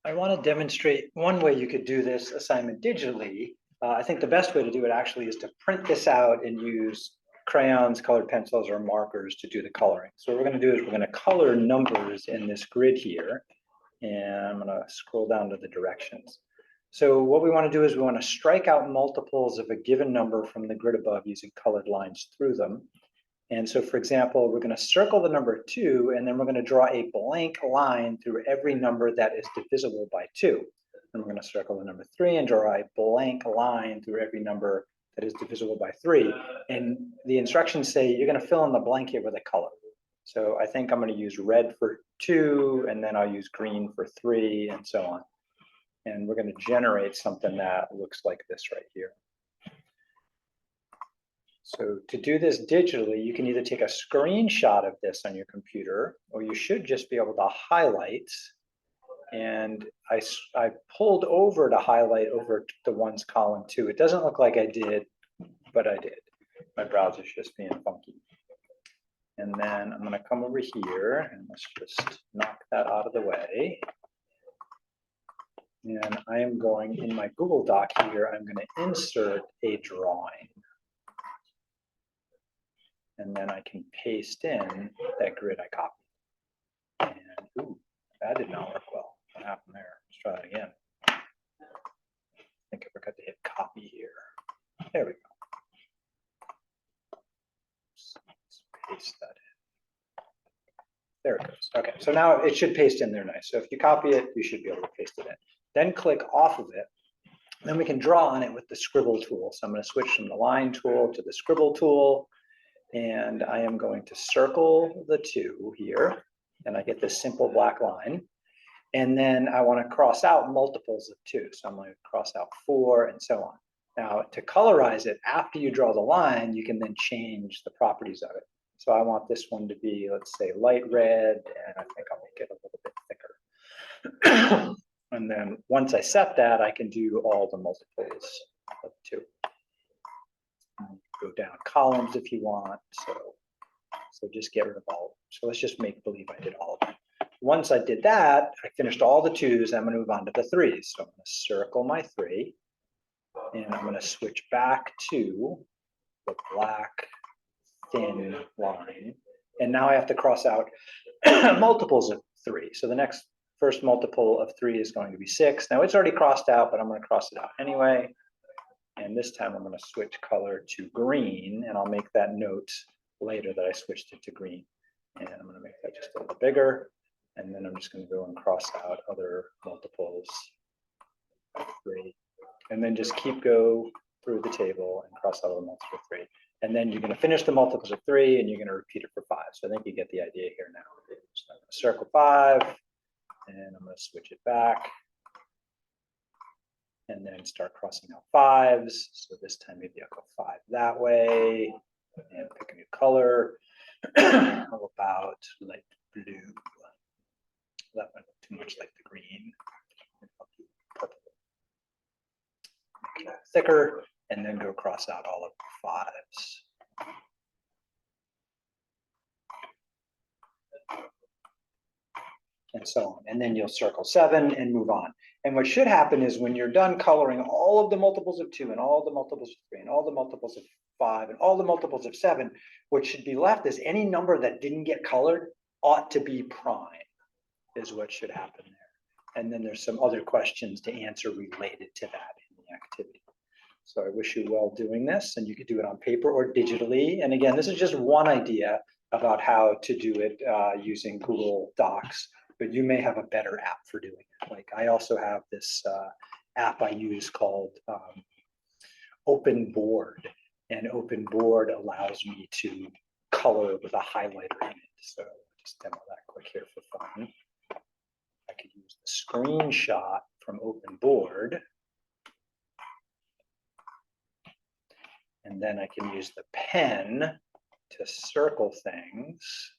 I want to demonstrate one way you could do this assignment digitally. I think the best way to do it actually is to print this out and use crayons, colored pencils, or markers to do the coloring. So what we're going to do is we're going to color numbers in this grid here. And I'm going to scroll down to the directions. So what we want to do is we want to strike out multiples of a given number from the grid above using colored lines through them. And so, for example, we're going to circle the number 2, and then we're going to draw a blank line through every number that is divisible by 2. And we're going to circle the number 3 and draw a blank line through every number that is divisible by 3. And the instructions say you're going to fill in the blank here with a color. So I think I'm going to use red for 2, and then I'll use green for 3, and so on. And we're going to generate something that looks like this right here. So to do this digitally, you can either take a screenshot of this on your computer, or you should just be able to highlight. And I pulled over to highlight over the ones column 2. It doesn't look like I did, but I did. My browser's just being funky. And then I'm going to come over here, and let's just knock that out of the way. And I am going, in my Google Doc here, I'm going to insert a drawing. And then I can paste in that grid I copied. And ooh, that did not work well. What happened there? Let's try it again. I think I forgot to hit copy here. There we go. Let's paste that in. There it goes. Okay, so now it should paste in there nice. So if you copy it, you should be able to paste it in. Then click off of it. Then we can draw on it with the scribble tool. So I'm going to switch from the line tool to the scribble tool. And I am going to circle the 2 here, and I get this simple black line. And then I want to cross out multiples of 2. So I'm going to cross out 4 and so on. Now, to colorize it, after you draw the line, you can then change the properties of it. So I want this one to be, let's say, light red, and I think I'll make it a little bit thicker. And then once I set that, I can do all the multiples of 2. Go down columns if you want. So just get rid of all. So let's just make believe I did all of them. Once I did that, I finished all the 2s. I'm going to move on to the 3s. So I'm going to circle my 3, and I'm going to switch back to the black thin line. And now I have to cross out multiples of 3. So the first multiple of 3 is going to be 6. Now it's already crossed out, but I'm going to cross it out anyway. And this time I'm going to switch color to green, and I'll make that note later that I switched it to green. And I'm going to make that just a little bigger. And then I'm just going to go and cross out other multiples of 3. And then just go through the table and cross out all the multiples of 3. And then you're going to finish the multiples of 3, and you're going to repeat it for 5. So I think you get the idea here now. So I'm going to circle 5, and I'm going to switch it back. And then start crossing out 5s. So this time maybe I'll go 5 that way and pick a new color. How about light blue? That might look too much like the green. I'll do purple. Make it thicker, and then go cross out all of the 5s. And so on. And then you'll circle 7 and move on. And what should happen is when you're done coloring all of the multiples of 2 and all the multiples of 3 and all the multiples of 5 and all the multiples of 7, what should be left is any number that didn't get colored ought to be prime, is what should happen there. And then there's some other questions to answer related to that in the activity. So I wish you well doing this, and you could do it on paper or digitally. And again, this is just one idea about how to do it using Google Docs. But you may have a better app for doing it. Like I also have this app I use called Open Board, and Open Board allows me to color with a highlighter in it. So I'll just demo that quick here for fun. I could use the screenshot from Open Board, and then I can use the pen to circle things.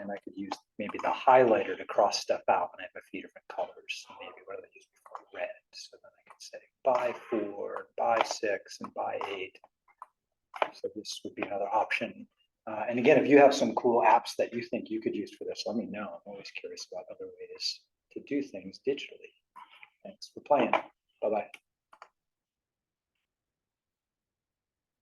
And I could use maybe the highlighter to cross stuff out when I have a few different colors. So maybe what did I use before? Red. So then I can say by 4, by 6, and by 8. So this would be another option. And again, if you have some cool apps that you think you could use for this, let me know. I'm always curious about other ways to do things digitally. Thanks for playing. Bye-bye.